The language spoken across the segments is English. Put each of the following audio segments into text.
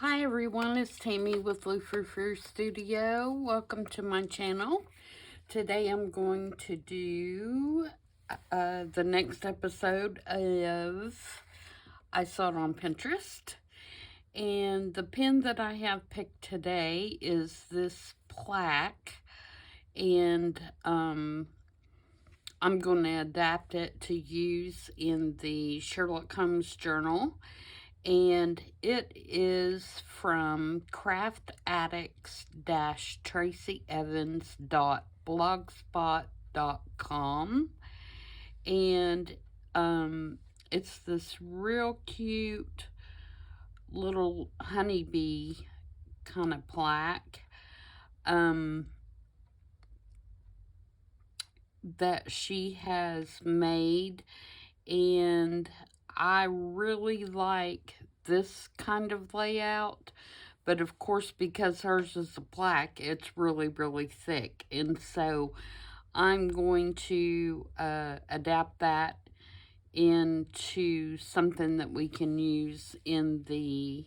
Hi everyone, it's Tammy with Frou-frou Studio. Welcome to my channel. Today I'm going to do the next episode of I Saw It on Pinterest. And the pen that I have picked today is this plaque. And I'm going to adapt it to use in the Sherlock Holmes journal. And it is from craftaddicts-tracyevans.blogspot.com. And it's this real cute little honeybee kind of plaque that she has made, and I really like this kind of layout, but of course because hers is a plaque, it's really thick, and so I'm going to adapt that into something that we can use in the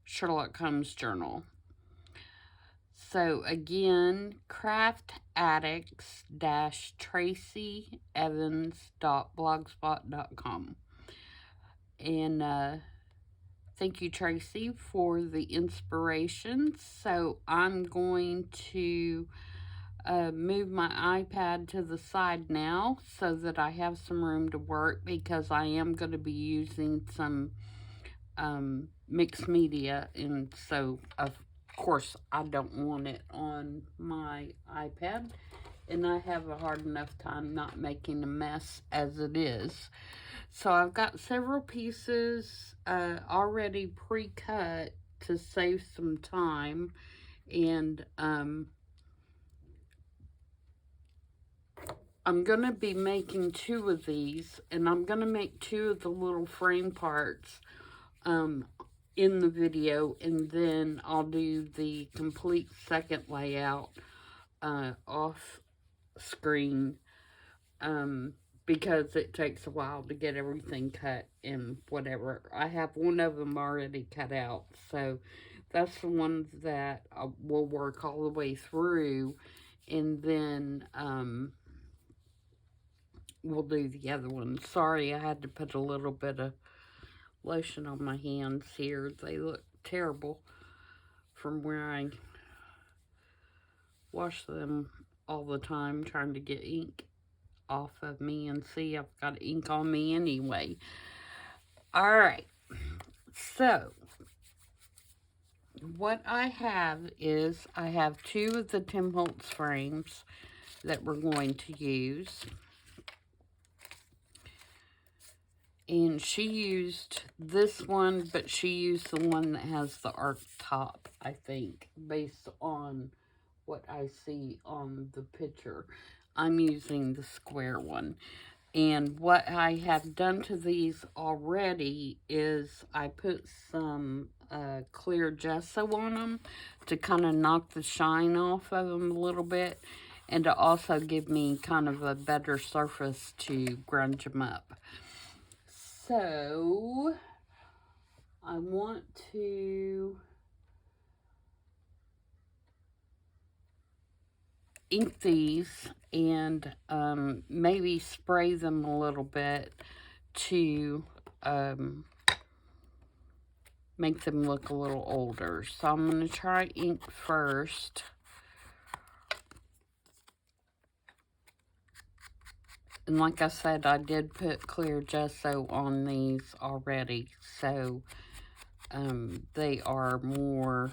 Sherlock Holmes journal. So again, craftaddicts-tracyevans.blogspot.com. And thank you, Tracy, for the inspiration. So I'm going to move my iPad to the side now so that I have some room to work, because I am going to be using some mixed media, and so of course I don't want it on my iPad, and I have a hard enough time not making a mess as it is. So I've got several pieces already pre-cut to save some time, and I'm going to be making two of these, and I'm going to make two of the little frame parts in the video, and then I'll do the complete second layout off screen, because it takes a while to get everything cut and whatever. I have one of them already cut out, so that's the one that will work all the way through, and then we'll do the other one. Sorry, I had to put a little bit of lotion on my hands here. They look terrible from where I wash them all the time, trying to get ink off of me, and see, I've got ink on me anyway. Alright, so what I have is I have two of the Tim Holtz frames that we're going to use. And she used this one, but she used the one that has the arc top, I think, based on what I see on the picture. I'm using the square one. And what I have done to these already is I put some clear gesso on them to kind of knock the shine off of them a little bit, and to also give me kind of a better surface to grunge them up. So I want to ink these and maybe spray them a little bit to make them look a little older. So I'm going to try ink first. And like I said, I did put clear gesso on these already, so they are more,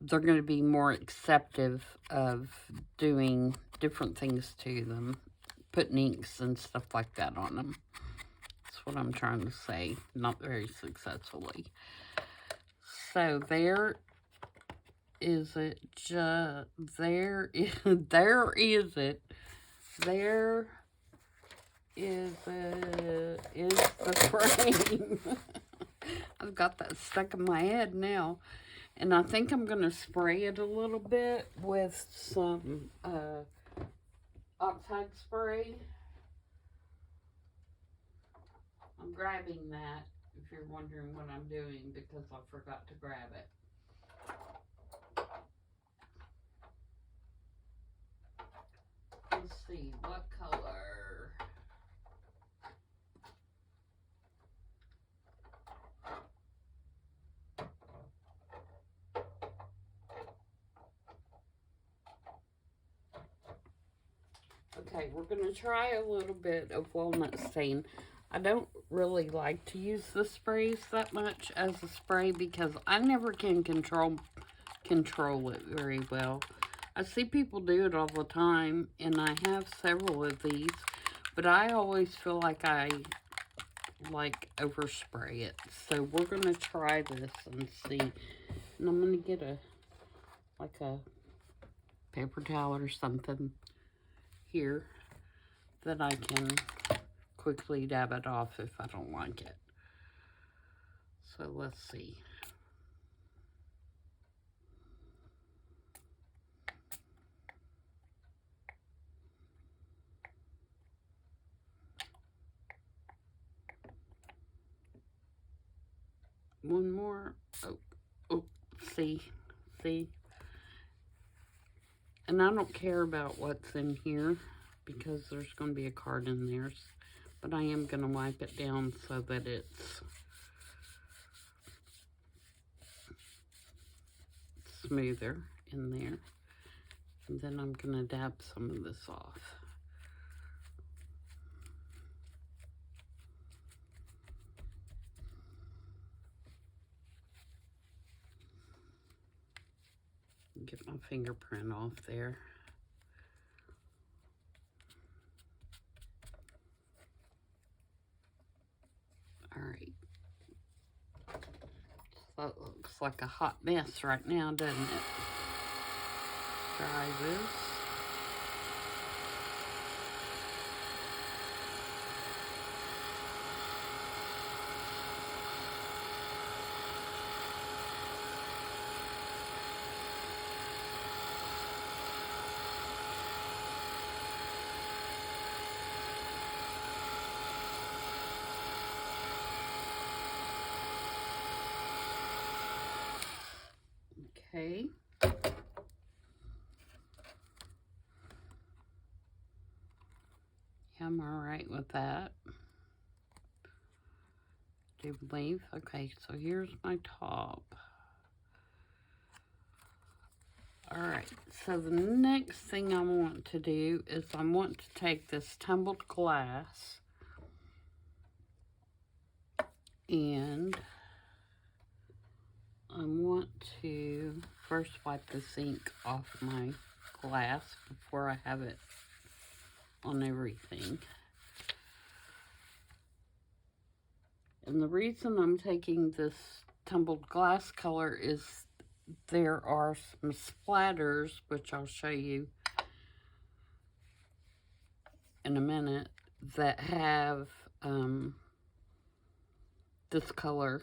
they're going to be more acceptive of doing different things to them, putting inks and stuff like that on them. That's what I'm trying to say, not very successfully. So there is it. There is it. There is it. Is the frame. I've got that stuck in my head now. And I think I'm going to spray it a little bit with some oxide spray. I'm grabbing that. if you're wondering what I'm doing, because I forgot to grab it. Let's see, what color? Okay, we're going to try a little bit of walnut stain. I don't really like to use the sprays that much as a spray because I never can control it very well. I see people do it all the time, and I have several of these, but I always feel like I overspray it. So we're going to try this and see. And I'm going to get a paper towel or something here that I can quickly dab it off if I don't like it. So let's see. One more. Oh, see. And I don't care about what's in here because there's going to be a card in there. But I am going to wipe it down so that it's smoother in there. And then I'm going to dab some of this off. Get my fingerprint off there. All right. So that looks like a hot mess right now, doesn't it? Try this. Okay. Yeah, I'm all right with that. Do you believe? Okay, so here's my top. All right, so the next thing I want to do is I want to take this tumbled glass and I want to first wipe this ink off my glass before I have it on everything. And the reason I'm taking this tumbled glass color is there are some splatters, which I'll show you in a minute, that have this color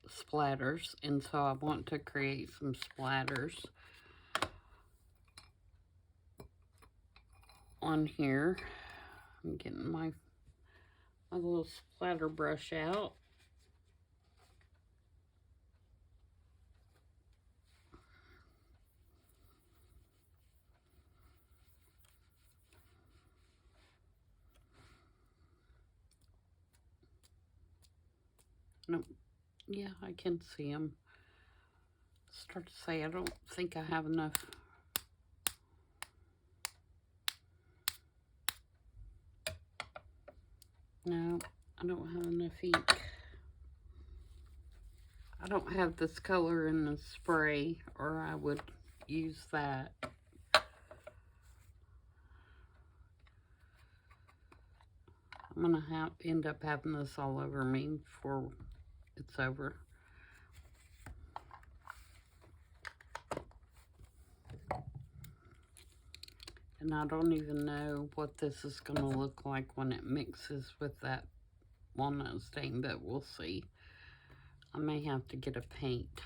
splatters, and so I want to create some splatters on here. I'm getting my little splatter brush out. Nope. Yeah, I can see them. Start to say I don't think I have enough. No, I don't have enough ink. I don't have this color in the spray, or I would use that. I'm gonna end up having this all over me before it's over. And I don't even know what this is gonna look like when it mixes with that walnut stain, but we'll see. I may have to get a paint.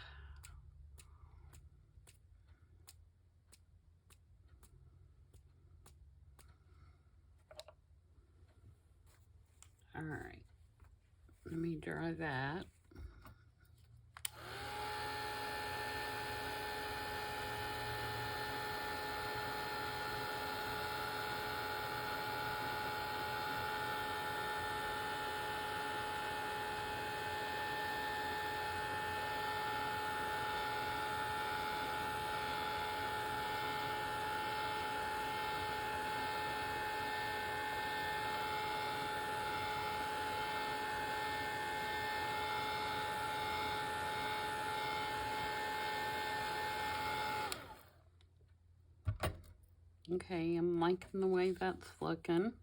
All right. Let me dry that. Okay, I'm liking the way that's looking.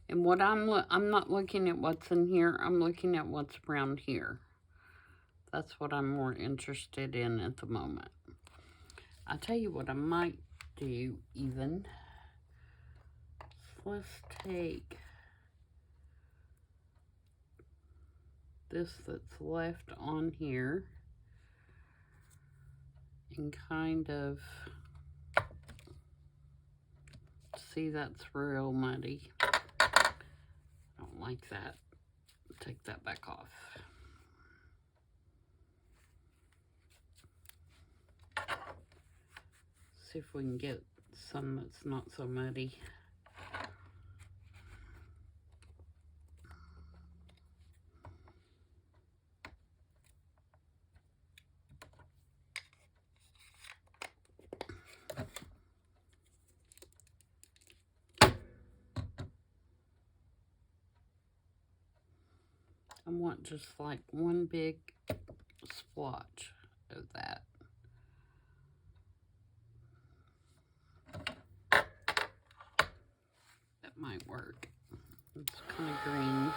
And what I'm not looking at what's in here, I'm looking at what's around here. That's what I'm more interested in at the moment. I'll tell you what I might do even. Let's take this that's left on here and kind of, see, that's real muddy. I don't like that. Take that back off. See if we can get some that's not so muddy. I want just like one big splotch of that. That might work. It's kind of green.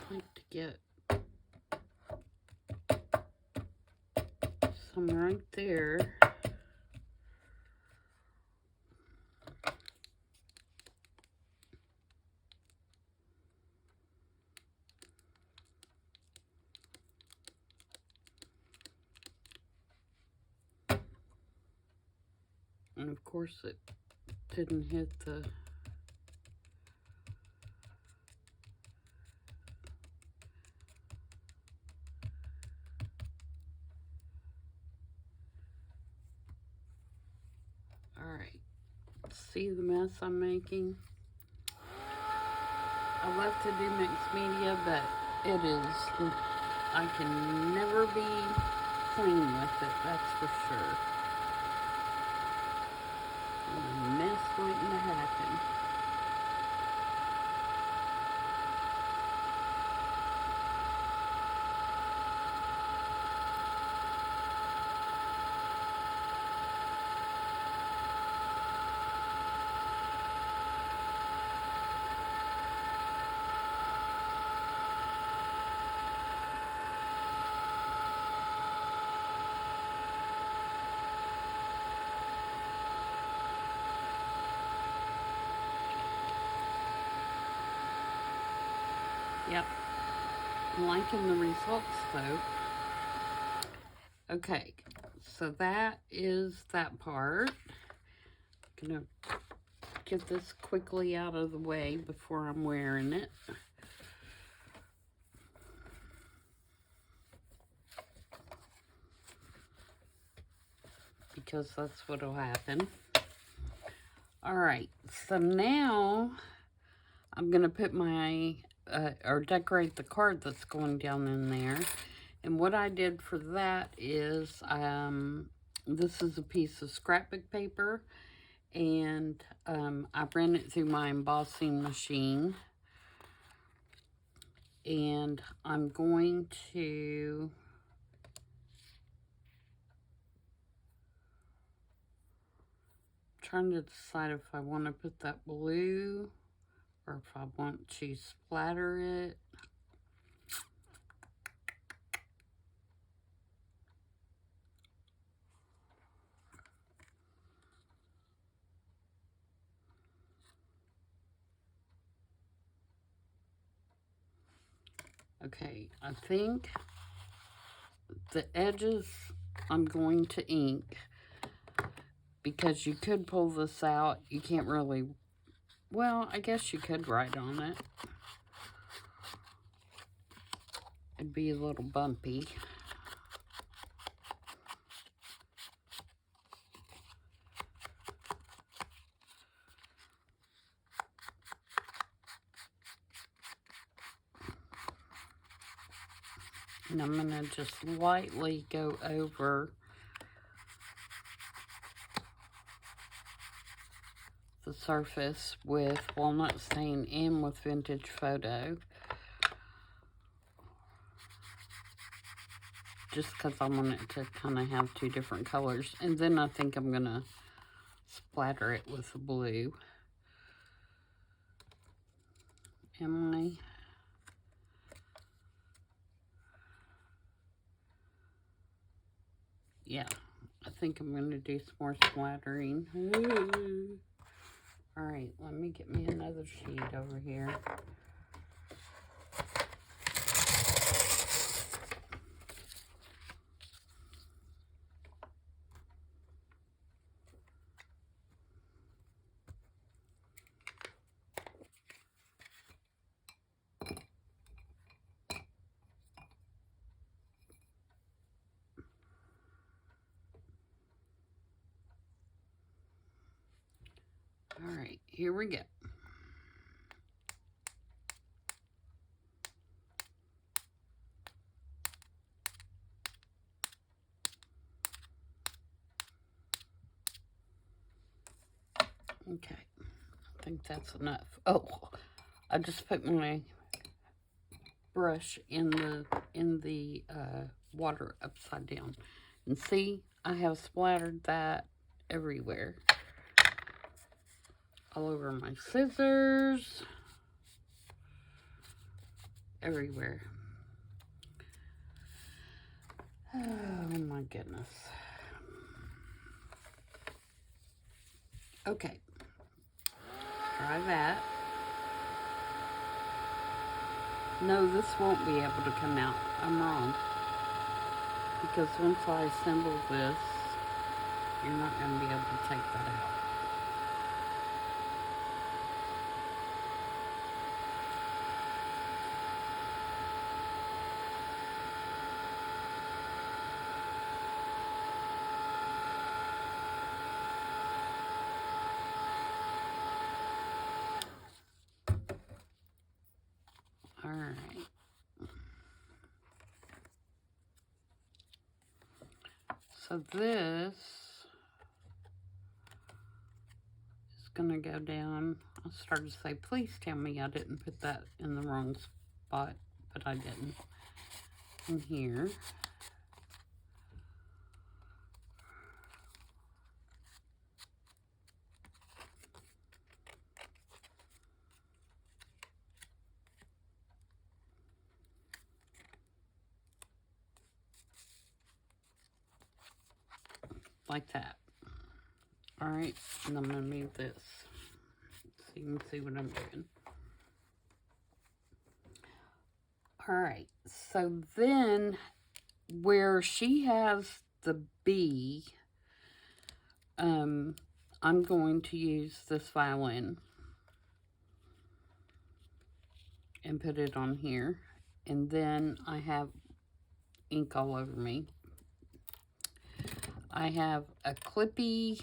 Like to get some right there. And of course it didn't hit the Alright, see the mess I'm making? I love to do mixed media, but it is, I can never be clean with it, that's for sure. A mess waiting to happen. Yep, I'm liking the results though. Okay, so that is that part. I'm gonna get this quickly out of the way before I'm wearing it. Because that's what'll happen. All right, so now I'm gonna put my, or decorate the card that's going down in there. And what I did for that is, this is a piece of scrapbook paper, and I ran it through my embossing machine. And I'm going to trying to decide if I want to put that blue or if I want to splatter it. Okay, I think the edges I'm going to ink, because you could pull this out. You can't really, well, I guess you could write on it. It'd be a little bumpy. And I'm going to just lightly go over the surface with walnut stain and with vintage photo. Just because I want it to kind of have two different colors. And then I think I'm going to splatter it with the blue. Emily. Yeah, I think I'm going to do some more splattering. Ooh. All right, let me get me another sheet over here. All right, here we go. Okay, I think that's enough. Oh, I just put my brush in the water upside down. And see, I have splattered that everywhere. All over my scissors. Everywhere. Oh my goodness. Okay. Try that. No, this won't be able to come out. I'm wrong. Because once I assemble this, you're not going to be able to take that out. All right. So this is going to go down. I started to say, please tell me I didn't put that in the wrong spot, but I didn't. In here. Like that. All right, and I'm going to move this so you can see what I'm doing. All right, so then where she has the B, I'm going to use this violin and put it on here. And then I have ink all over me. I have a clippy,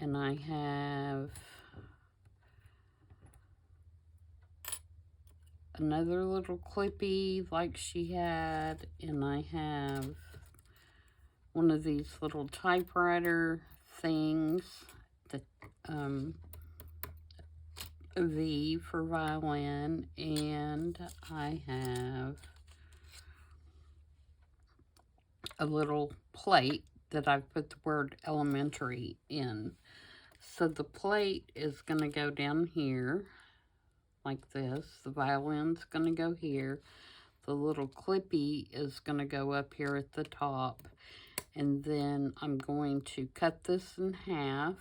and I have another little clippy like she had, and I have one of these little typewriter things, that a V for violin, and I have a little plate that I've put the word elementary in. So the plate is going to go down here. like this. The violin's going to go here. The little clippy is going to go up here at the top. And then I'm going to cut this in half.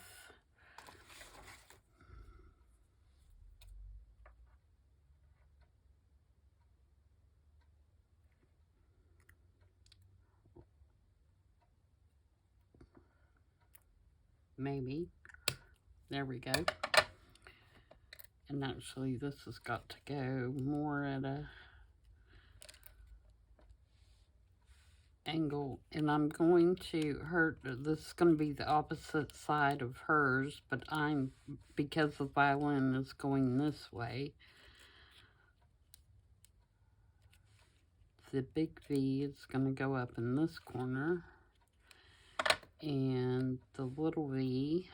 Maybe. There we go. And actually this has got to go more at a angle, and I'm going to this is going to be the opposite side of hers, but because the violin is going this way, the big V is going to go up in this corner, and the little V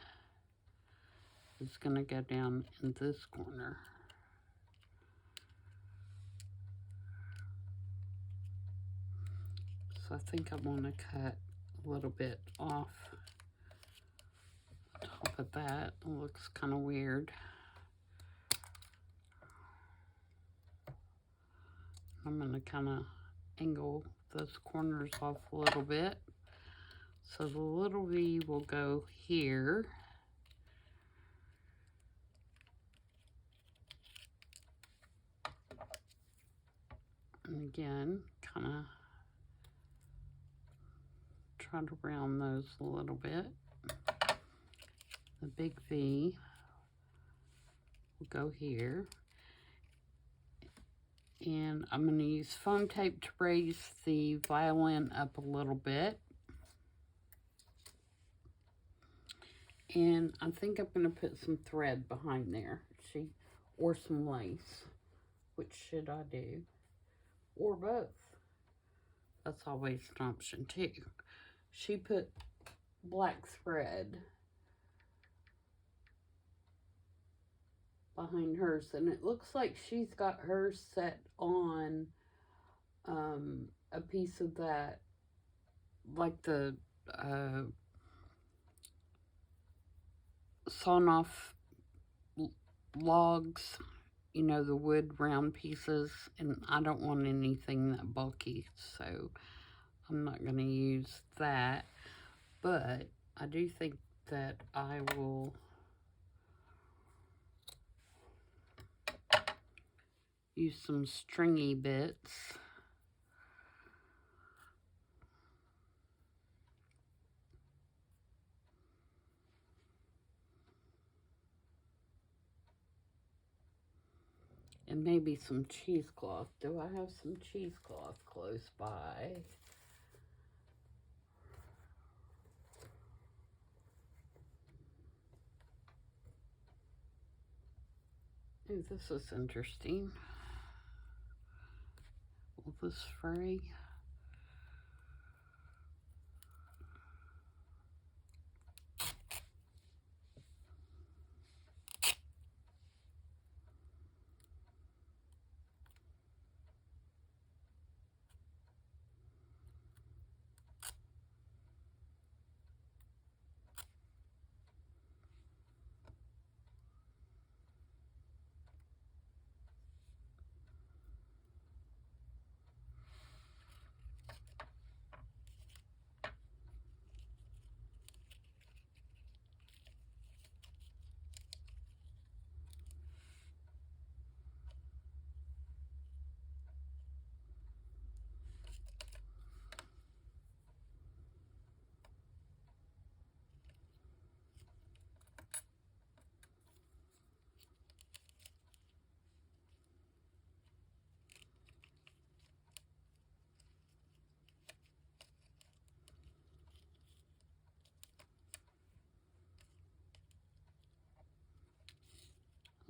is going to go down in this corner. So I think I want to cut a little bit off the top of that. It looks kind of weird. I'm going to kind of angle those corners off a little bit. So the little V will go here. And again, kind of try to round those a little bit. The big V will go here. And I'm going to use foam tape to raise the violin up a little bit. And I think I'm going to put some thread behind there, or some lace. Which should I do? Or both. That's always an option too. She put black thread behind hers, and it looks like she's got hers set on a piece of that, like the sawn off logs, you know, the wood round pieces, and I don't want anything that bulky, so I'm not going to use that. But I do think that I will use some stringy bits. And maybe some cheesecloth. Do I have some cheesecloth close by? Ooh, this is interesting. Will this fray?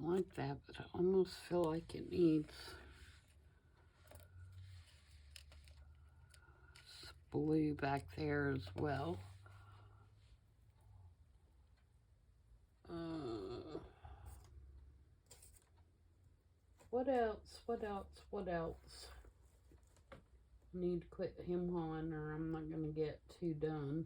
I like that, but I almost feel like it needs blue back there as well. What else? What else? What else? Need to quit him on, or I'm not going to get too done.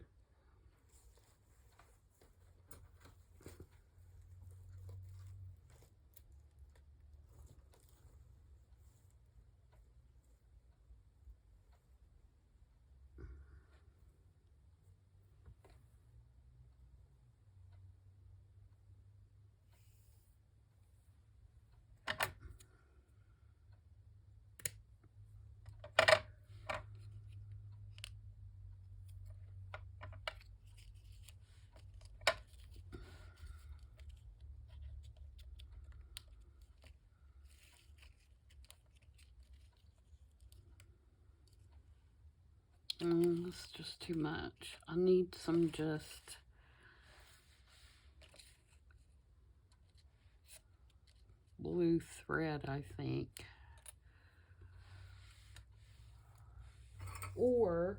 It's just too much. I need some just blue thread, I think. Or,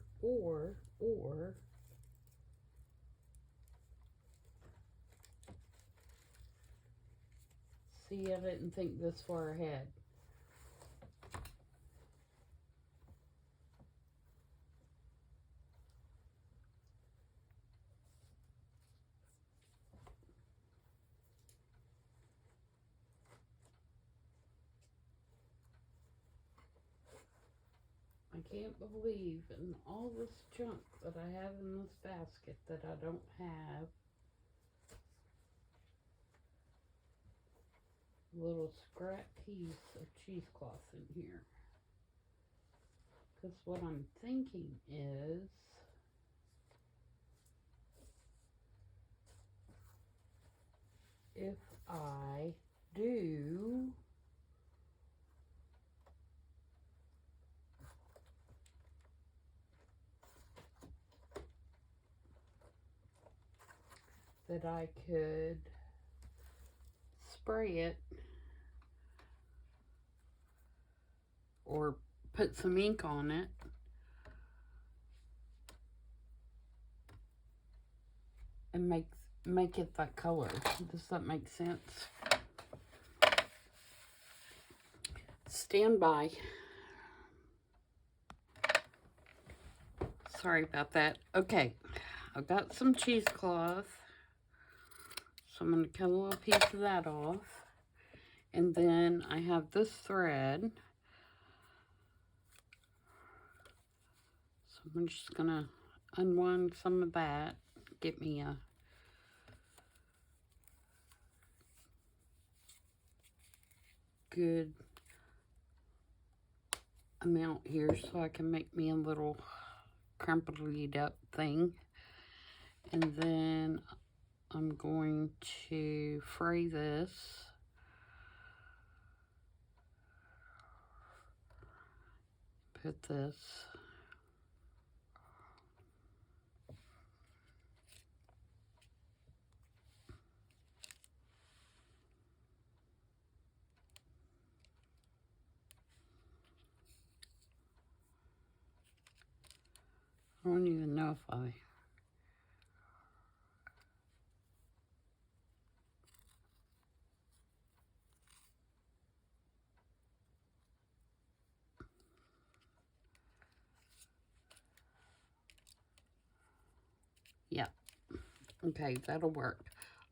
see, I didn't think this far ahead. I can't believe in all this junk that I have in this basket that I don't have a little scrap piece of cheesecloth in here. Because what I'm thinking is, if I do that I could spray it or put some ink on it and make it that color. Does that make sense? Stand by. Sorry about that. Okay, I've got some cheesecloth. So I'm going to cut a little piece of that off. And then I have this thread. So I'm just going to unwind some of that. Get me a good amount here so I can make me a little crumpled up thing. And then I'm going to fray this. Put this. I don't even know if I... Yeah. Okay, that'll work.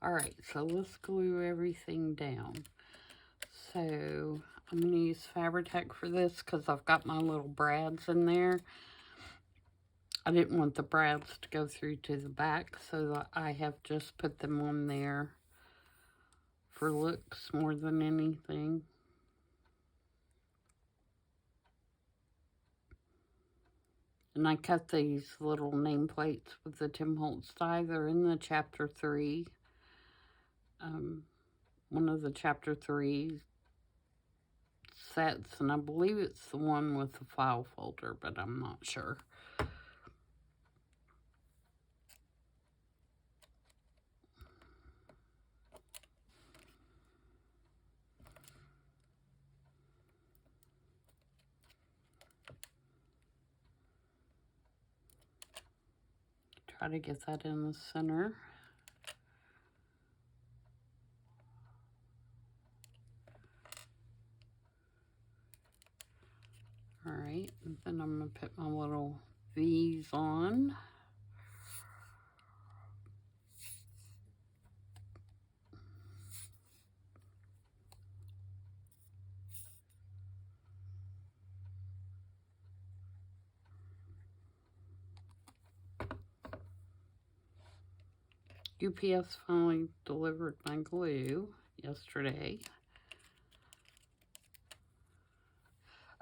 Alright, so let's glue everything down. So, I'm going to use Fabri-Tac for this because I've got my little brads in there. I didn't want the brads to go through to the back, so I have just put them on there for looks more than anything. And I cut these little nameplates with the Tim Holtz die. They're in the chapter 3. One of the chapter 3 sets, and I believe it's the one with the file folder, but I'm not sure. Try to get that in the center. Alright, and then I'm going to put my little V's on. UPS finally delivered my glue yesterday.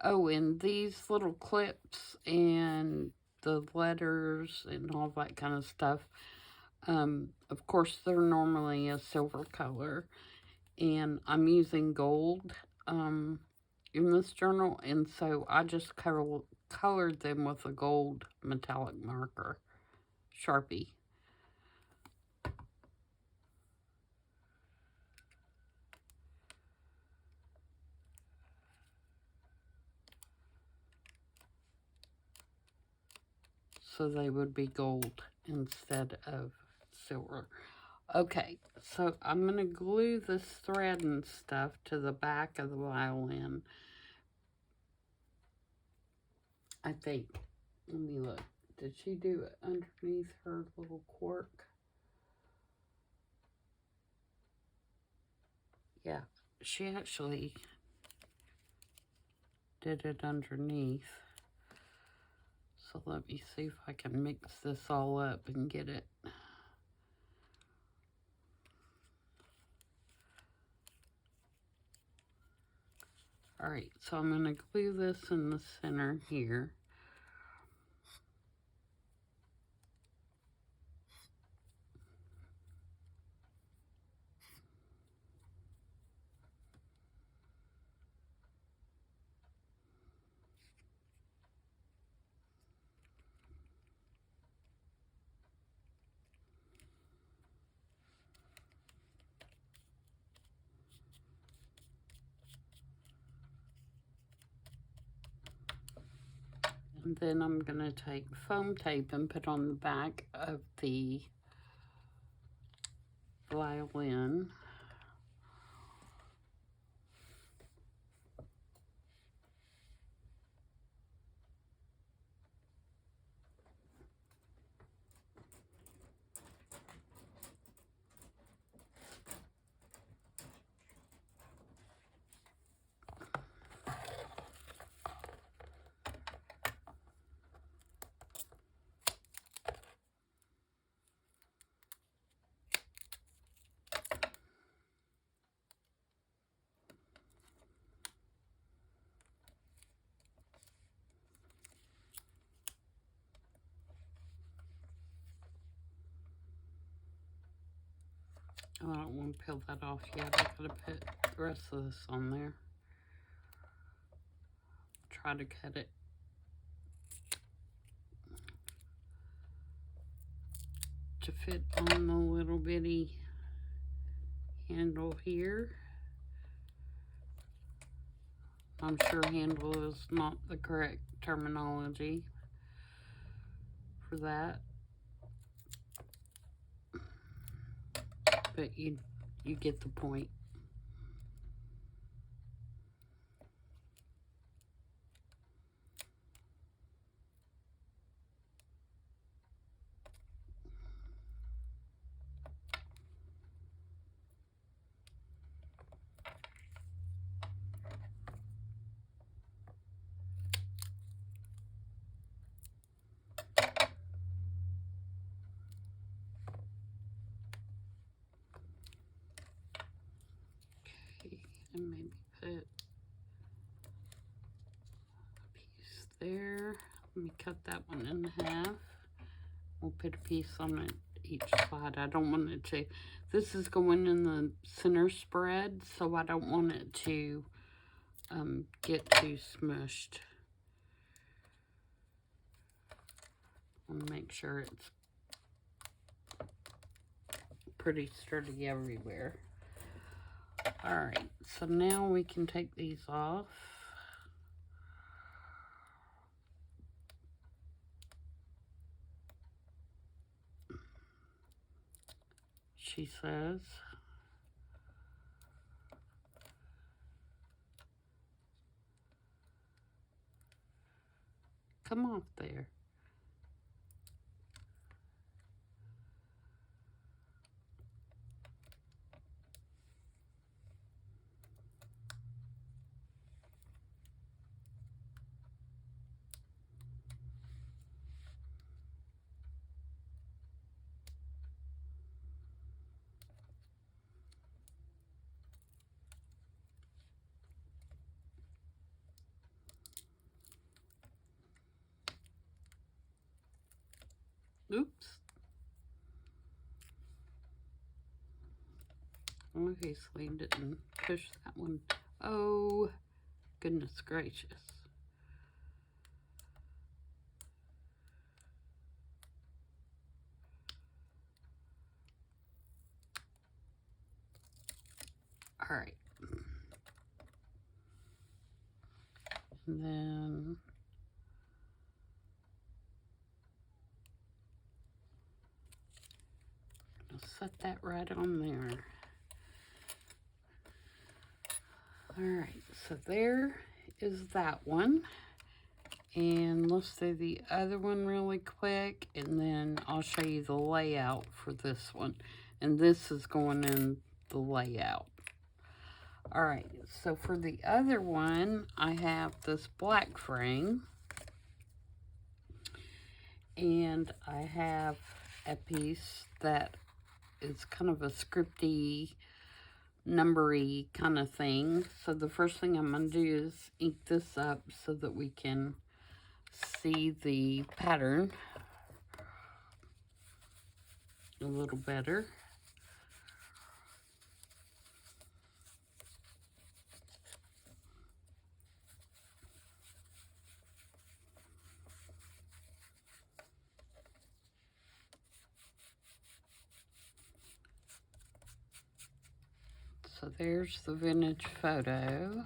Oh, and these little clips and the letters and all that kind of stuff, of course, they're normally a silver color. And I'm using gold in this journal. And so I just colored them with a gold metallic marker, Sharpie. So they would be gold instead of silver. Okay, so I'm going to glue this thread and stuff to the back of the violin. I think. Let me look. Did she do it underneath her little cork? Yeah, she actually did it underneath. So let me see if I can mix this all up and get it. Alright, so I'm going to glue this in the center here. And then I'm going to take foam tape and put on the back of the violin. Oh, I don't want to peel that off yet. I gotta put the rest of this on there. Try to cut it to fit on the little bitty handle here. I'm sure handle is not the correct terminology for that, but you get the point. Okay, and maybe put a piece there. Let me cut that one in half. We'll put a piece on each side. I don't want it to, this is going in the center spread, so I don't want it to get too smushed. I want to make sure it's pretty sturdy everywhere. Alright, so now we can take these off. She says. Come off there. Oops. Obviously didn't push that one. Oh, goodness gracious. And then I'll set that right on there. Alright, so there is that one. And let's do the other one really quick, and then I'll show you the layout for this one. And this is going in the layout. Alright, so for the other one, I have this black frame. And I have a piece that is kind of a scripty, numbery kind of thing. So the first thing I'm going to do is ink this up so that we can see the pattern a little better. So there's the vintage photo.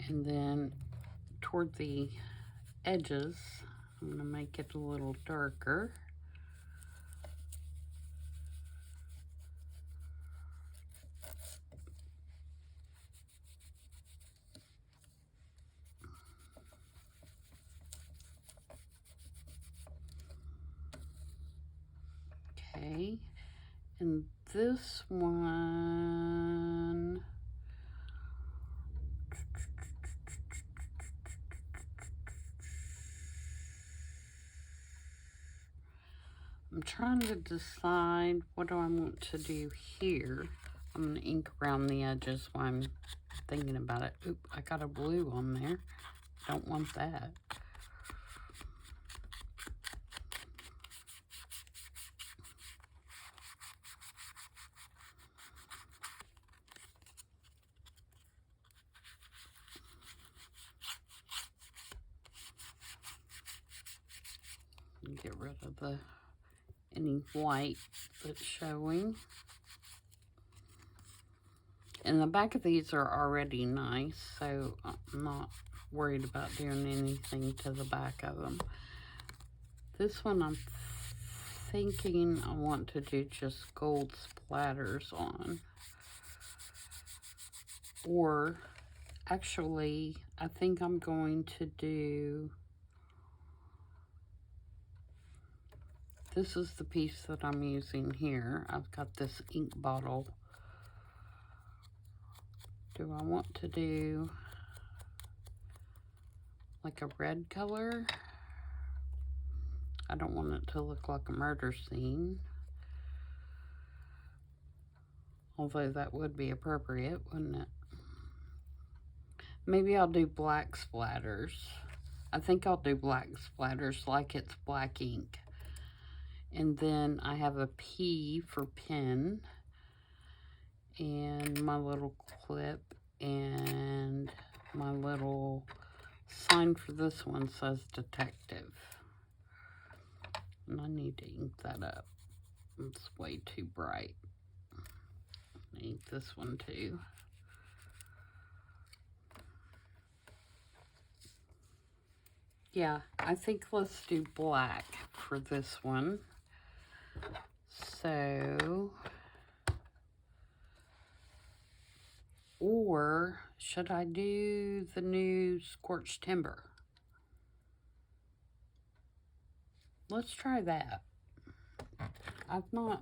And then toward the edges, I'm going to make it a little darker. Okay, and this one, I'm trying to decide what do I want to do here. I'm going to ink around the edges while I'm thinking about it. Oop, I got a blue on there. Don't want that. Get rid of any white that's showing. And the back of these are already nice, so I'm not worried about doing anything to the back of them. This one I'm thinking I want to do just gold splatters on. Or actually, I think I'm going to do, this is the piece that I'm using here. I've got this ink bottle. Do I want to do like a red color? I don't want it to look like a murder scene. Although that would be appropriate, wouldn't it? Maybe I'll do black splatters. I think I'll do black splatters like it's black ink. And then I have a P for pen. And my little clip. And my little sign for this one says detective. And I need to ink that up. It's way too bright. Ink this one too. Yeah, I think let's do black for this one. So, or should I do the new scorched timber? Let's try that. I've not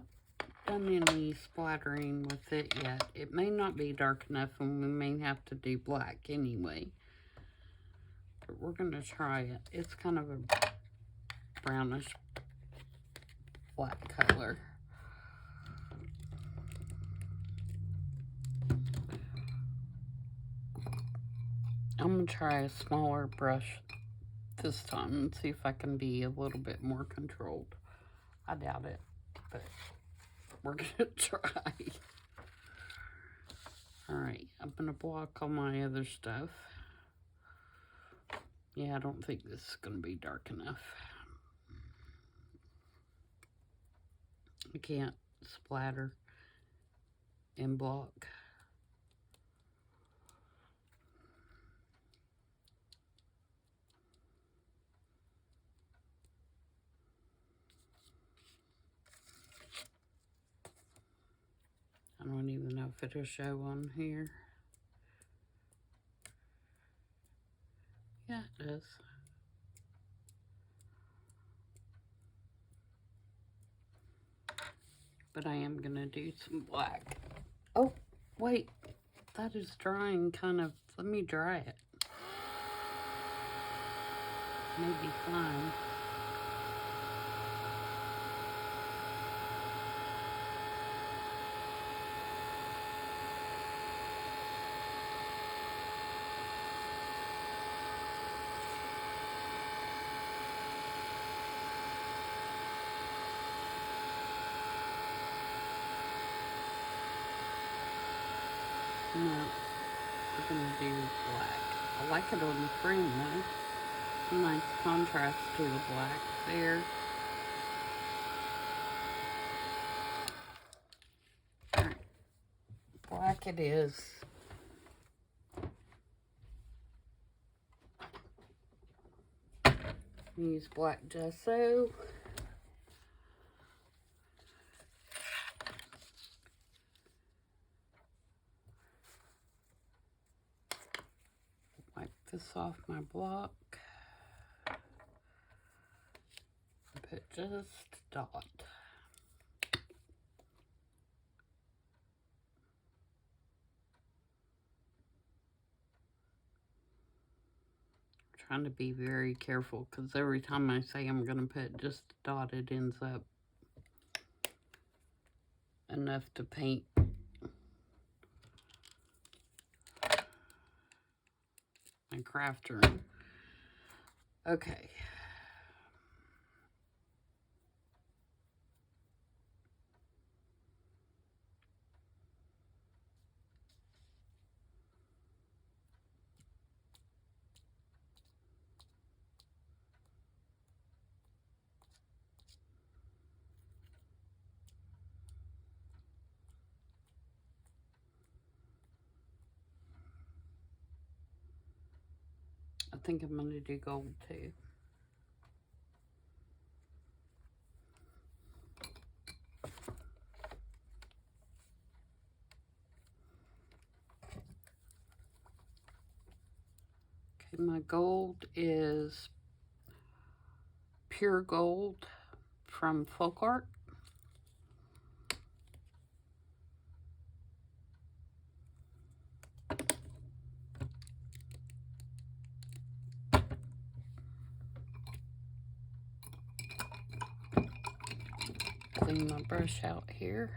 done any splattering with it yet. It may not be dark enough and we may have to do black anyway. But we're going to try it. It's kind of a brownish black color. I'm going to try a smaller brush this time and see if I can be a little bit more controlled. I doubt it, but we're going to try. Alright, I'm going to block all my other stuff. Yeah, I don't think this is going to be dark enough. I can't splatter and block. it'll show on here. Yeah, it does. But I am going to do some black. Oh, wait. That is drying kind of. Let me dry it. Maybe fine. No, we're going to do black. I like it on the frame though. Nice contrast to the black there. Alright, black it is. Use black gesso. Wipe this off my block. Put just a dot. Trying to be very careful because every time I say I'm going to put just a dot, it ends up enough to paint. My craft room. Okay. I think I'm going to do gold too. Okay, my gold is pure gold from Folk Art. Clean my brush out here.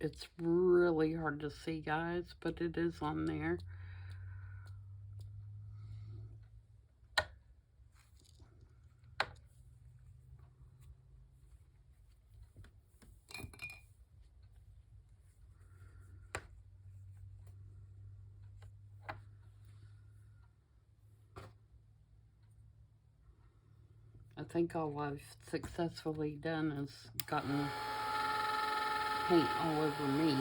It's really hard to see, guys, but it is on there. I think all I've successfully done is gotten paint all over me.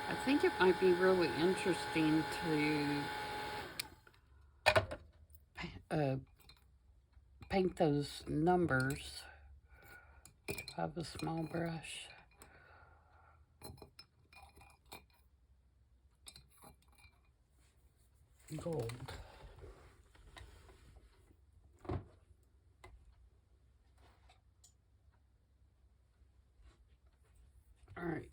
I think it might be really interesting to paint those numbers I have a small brush. Gold. All right.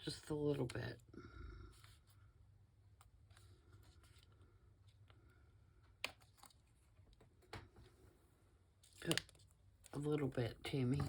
Just a little bit. A little bit, Tammy.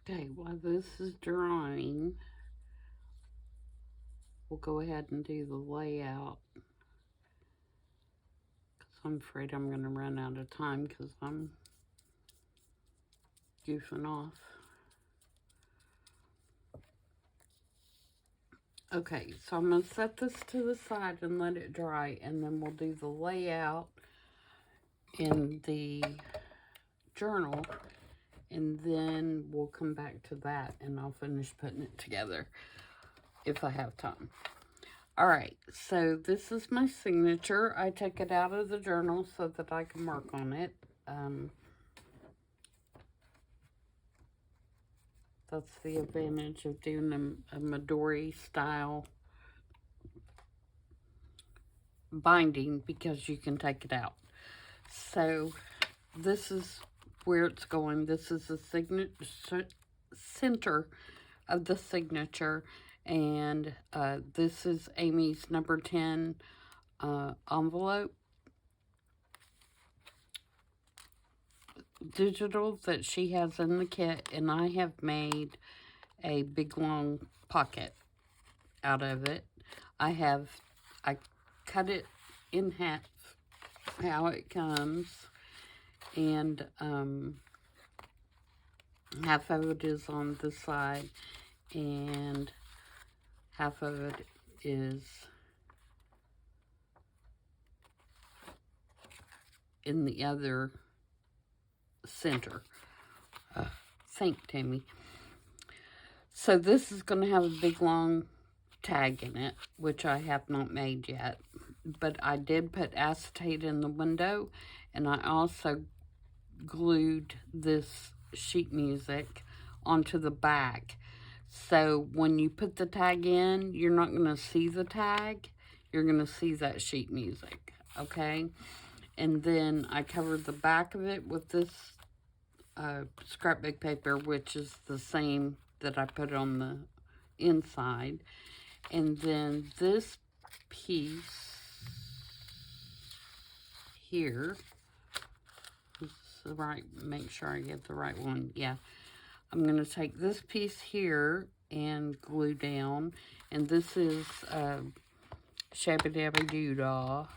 Okay, while this is drying, we'll go ahead and do the layout. Because I'm afraid I'm going to run out of time because I'm goofing off. Okay, so I'm going to set this to the side and let it dry, and then we'll do the layout in the journal, and then we'll come back to that, and I'll finish putting it together if I have time. All right, so this is my signature. I took it out of the journal so that I can work on it. That's the advantage of doing a Midori style binding, because you can take it out. So this is where it's going. This is the center of the signature, and this is Amy's number 10 envelope digital that she has in the kit, and I have made a big long pocket out of it. I cut it in half how it comes, and half of it is on this side and half of it is in the other center. Think, Tammy. So this is going to have a big long tag in it, which I have not made yet. But I did put acetate in the window, and I also glued this sheet music onto the back. So when you put the tag in, you're not going to see the tag. You're going to see that sheet music, okay? And then I covered the back of it with this scrapbook paper, which is the same that I put on the inside. And then this piece here, this is the right, make sure I get the right one. Yeah, I'm going to take this piece here and glue down. And this is Shabby Dabby Doodah.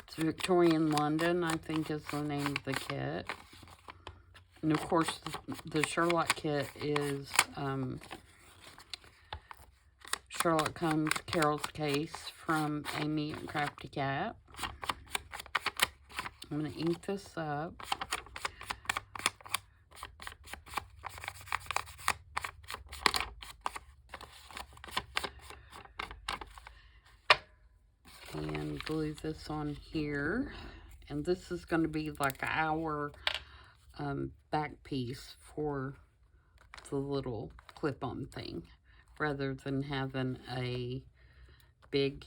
It's Victorian London, I think is the name of the kit. And of course, the Sherlock kit is Sherlock Holmes Carol's Case from Amy and Crafty Cat. I'm going to ink this up. And glue this on here. And this is going to be like our back piece for the little clip-on thing, rather than having a big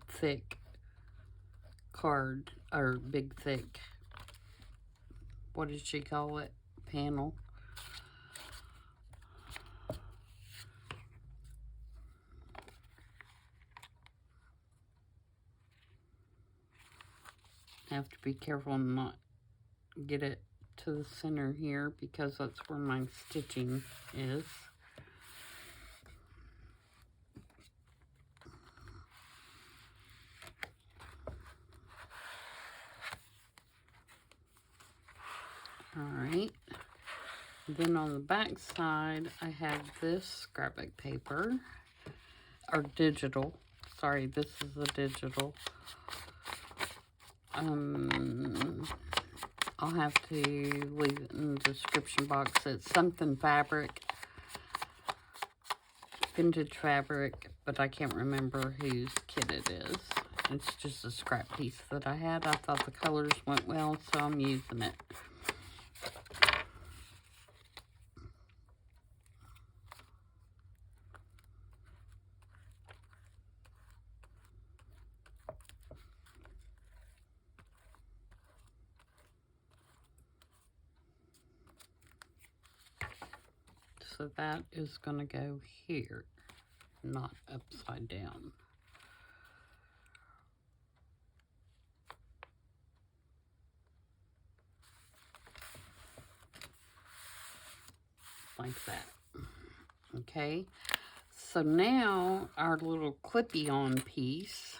thick card, or big thick, what did she call it, panel. Have to be careful and not get it to the center here, because that's where my stitching is. Alright, then on the back side I have this scrapbook paper, or digital, sorry, this is the digital. I'll have to leave it in the description box. It's something fabric, vintage fabric, but I can't remember whose kit it is. It's just a scrap piece that I had. I thought the colors went well, so I'm using it. So that is going to go here, not upside down. Like that. Okay, so now our little clippy-on piece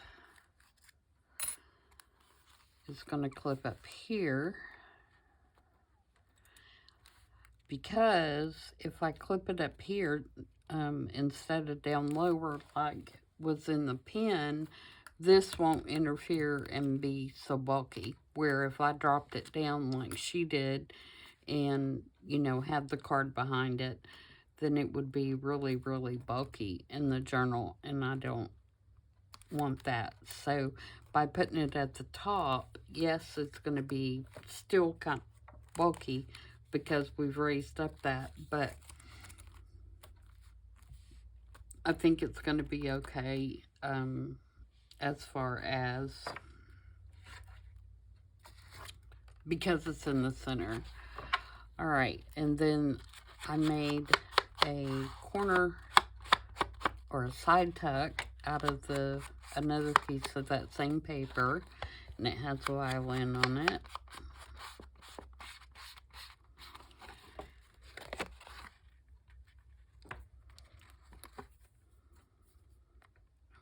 is going to clip up here, because if I clip it up here instead of down lower like was in the pen, this won't interfere and be so bulky, where if I dropped it down like she did and, you know, had the card behind it, then it would be really, really bulky in the journal, and I don't want that. So by putting it at the top, yes, it's going to be still kind of bulky because we've raised up that, but I think it's going to be okay as far as, because it's in the center. All right, and then I made a corner or a side tuck out of another piece of that same paper, and it has a violin on it.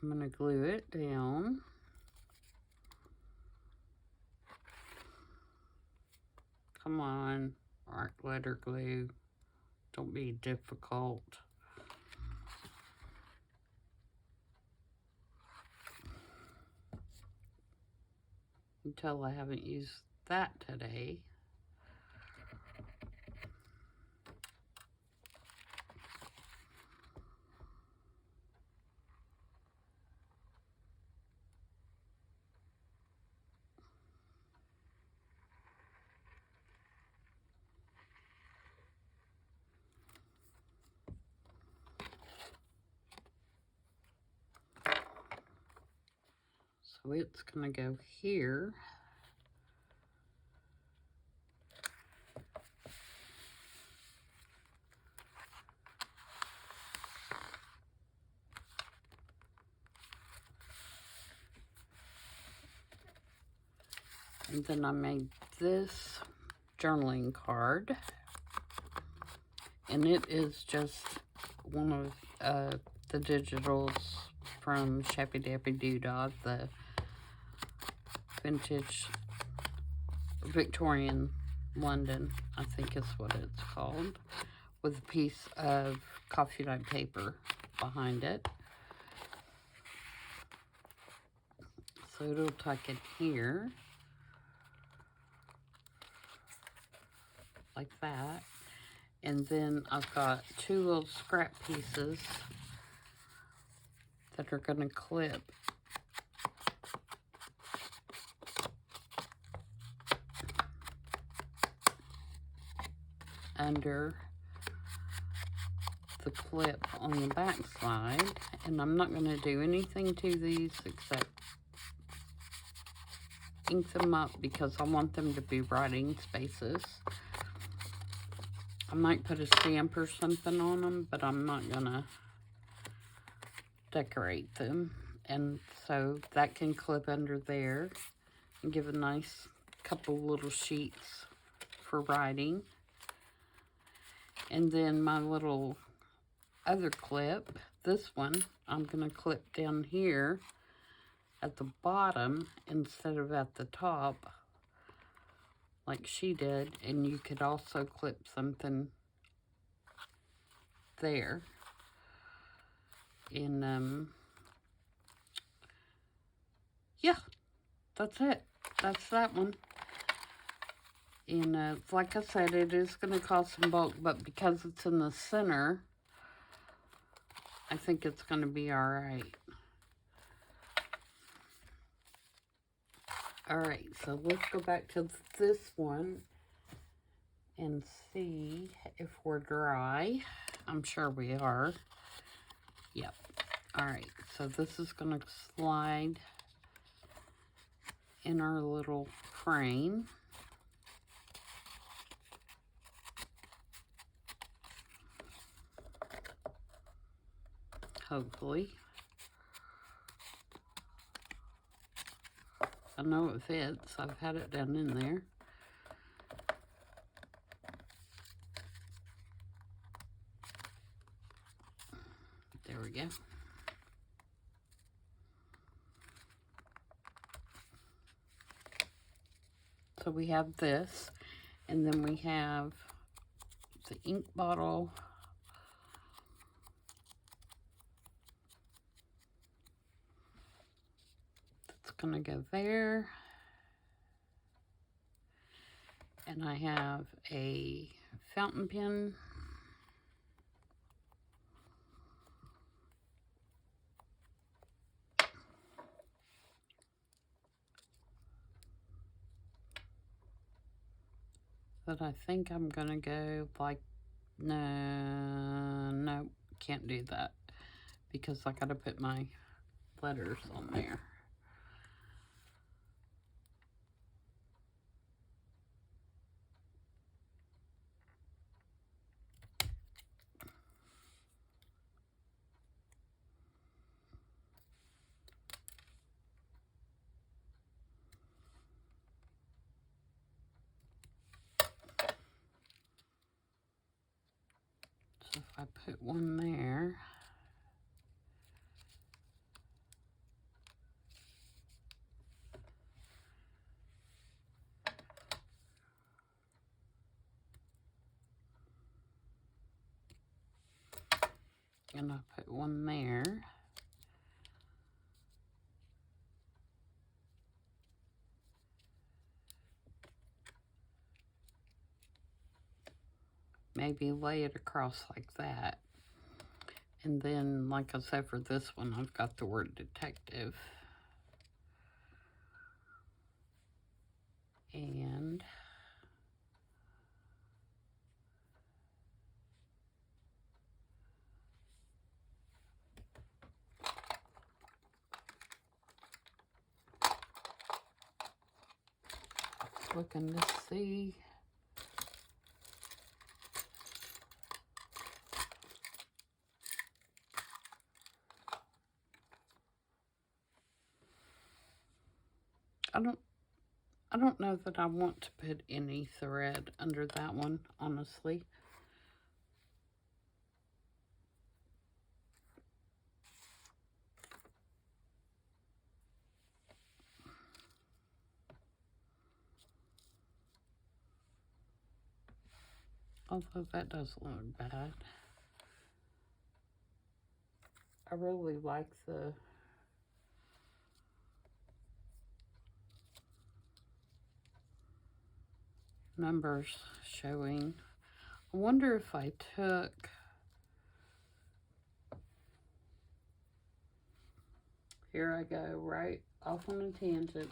I'm going to glue it down. Come on, art glitter glue. Don't be difficult. Until I haven't used that today. So it's going to go here. And then I made this journaling card. And it is just one of the digitals from Shappy Dappy Doodah, the vintage Victorian London, I think is what it's called, with a piece of coffee dyed paper behind it. So it'll tuck in here, like that. And then I've got two little scrap pieces that are going to clip under the clip on the back side. And I'm not going to do anything to these except ink them up because I want them to be writing spaces. I might put a stamp or something on them, but I'm not gonna decorate them. And so that can clip under there and give a nice couple little sheets for writing. And then my little other clip, this one, I'm gonna clip down here at the bottom instead of at the top like she did. And you could also clip something there. And yeah, that's it. That's that one. And like I said, it is going to cost some bulk, but because it's in the center, I think it's going to be all right. All right, so let's go back to this one and see if we're dry. I'm sure we are. Yep. All right, so this is going to slide in our little frame. Hopefully. I know it fits. I've had it down in there. There we go. So we have this, and then we have the ink bottle. That's gonna go there. And I have a fountain pen. That I think I'm gonna go like, no, can't do that because I gotta put my letters on there. So if I put one there, and I put one there, maybe lay it across like that. And then, like I said, for this one, I've got the word detective. And looking to see. I don't know that I want to put any thread under that one, honestly. Although that doesn't look bad. I really like the numbers showing. I wonder if I took, here I go, right off on a tangent.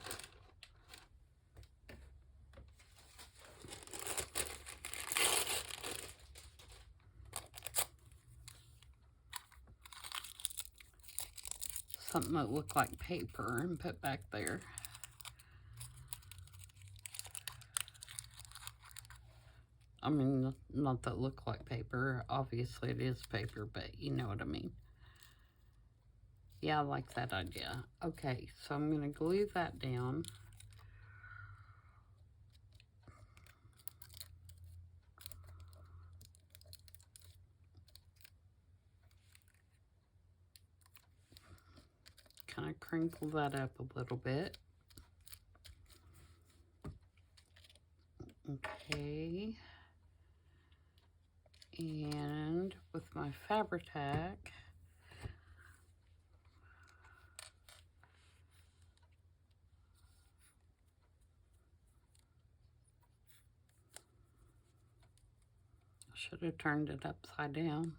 Something that looked like paper and put back there. I mean, not that look like paper. Obviously it is paper, but you know what I mean. Yeah, I like that idea. Okay, so I'm going to glue that down. Kind of crinkle that up a little bit. Okay. And with my Fabri-Tac, I should have turned it upside down.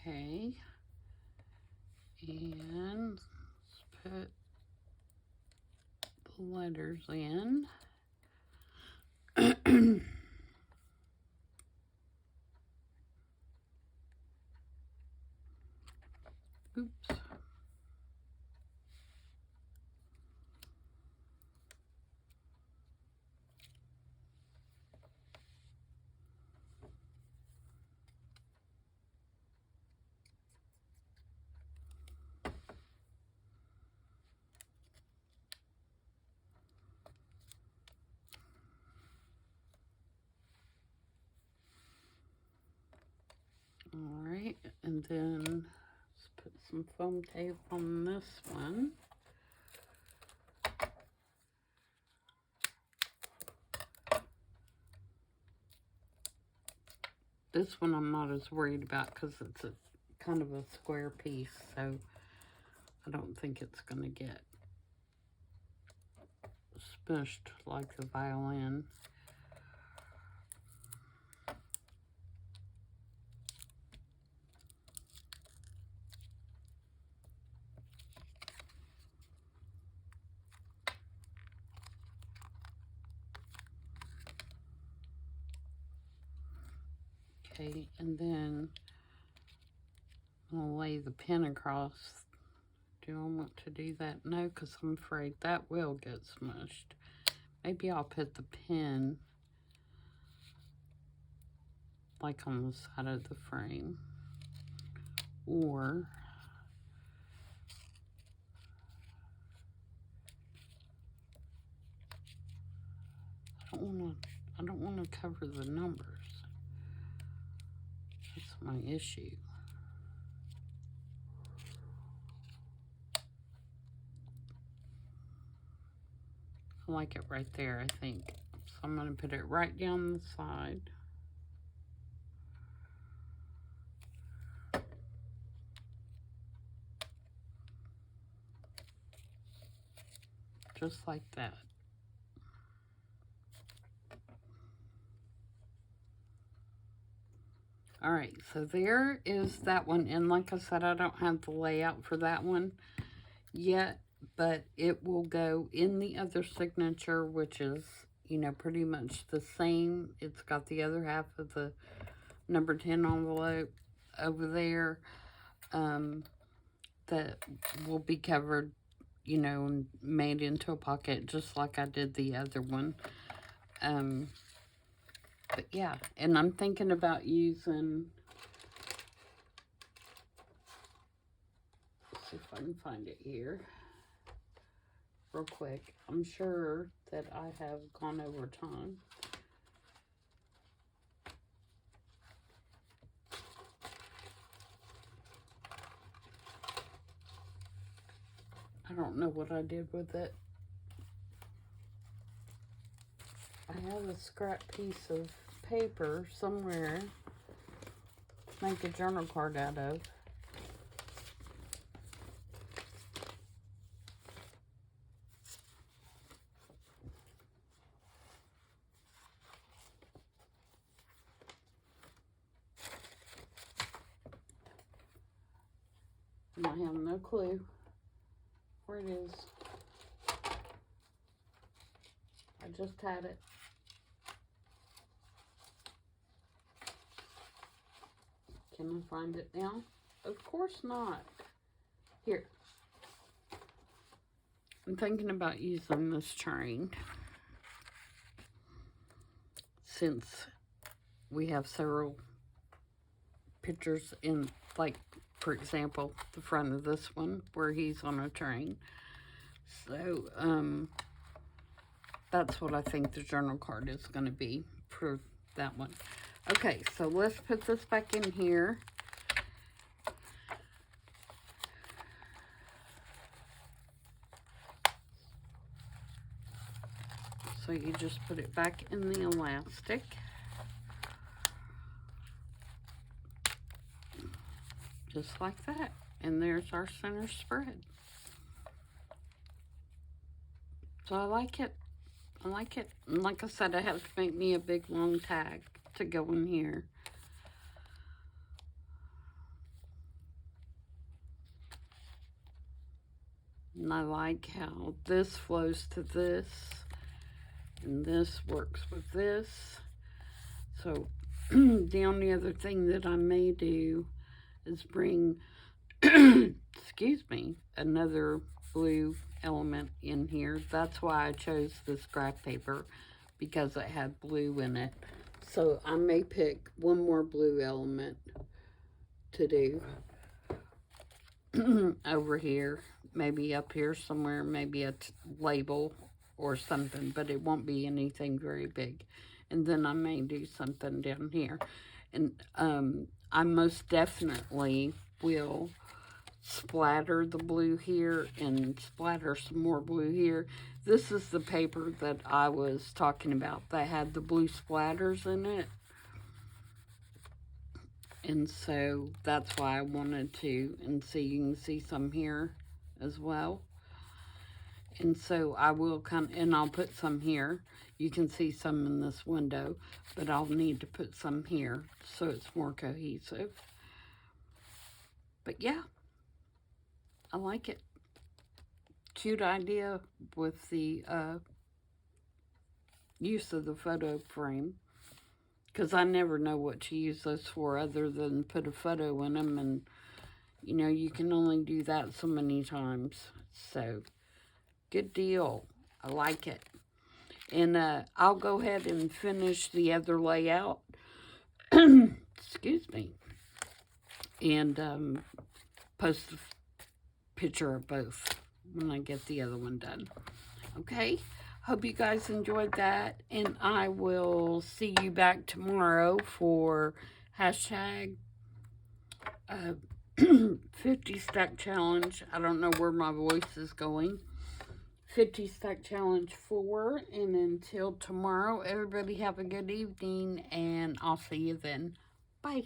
Okay, and let's put the letters in. Oops. All right, and then let's put some foam tape on this one. This one I'm not as worried about because it's a kind of a square piece, so I don't think it's going to get smushed like the violin. Okay, and then I'll lay the pin across. Do I want to do that? No, because I'm afraid that will get smushed. Maybe I'll put the pin like on the side of the frame. Or I don't want to cover the numbers. That's my issue. I like it right there, I think. So I'm going to put it right down the side. Just like that. All right, so there is that one. And like I said, I don't have the layout for that one yet, but it will go in the other signature, which is, you know, pretty much the same. It's got the other half of the number 10 envelope over there that will be covered, you know, and made into a pocket just like I did the other one. But yeah, and I'm thinking about using, let's see if I can find it here real quick. I'm sure that I have gone over time. I don't know what I did with it. I have a scrap piece of paper somewhere to make a journal card out of. And I have no clue where it is. I just had it. Can I find it now? Of course not. Here. I'm thinking about using this train since we have several pictures in, like, for example, the front of this one where he's on a train. So, that's what I think the journal card is going to be for that one. Okay, so let's put this back in here. So you just put it back in the elastic. Just like that. And there's our center spread. So I like it. I like it. And like I said, I have to make me a big long tag to go in here. And I like how this flows to this. And this works with this. So the only other thing that I may do is bring, excuse me, another blue element in here. That's why I chose this graph paper, because it had blue in it. So I may pick one more blue element to do over here, maybe up here somewhere, maybe a label or something, but it won't be anything very big. And then I may do something down here. And I most definitely will splatter the blue here and splatter some more blue here. This is the paper that I was talking about that had the blue splatters in it. And so that's why I wanted to, and so you can see some here as well. And so I will and I'll put some here. You can see some in this window, but I'll need to put some here so it's more cohesive. But yeah, I like it. Cute idea with the use of the photo frame, because I never know what to use those for other than put a photo in them, and you know, you can only do that so many times. So good deal. I like it. And I'll go ahead and finish the other layout. Excuse me. And post a picture of both when I get the other one done. Okay? Hope you guys enjoyed that. And I will see you back tomorrow for hashtag 50 stack challenge. I don't know where my voice is going. 50 stack challenge 4. And until tomorrow, everybody have a good evening, and I'll see you then. Bye.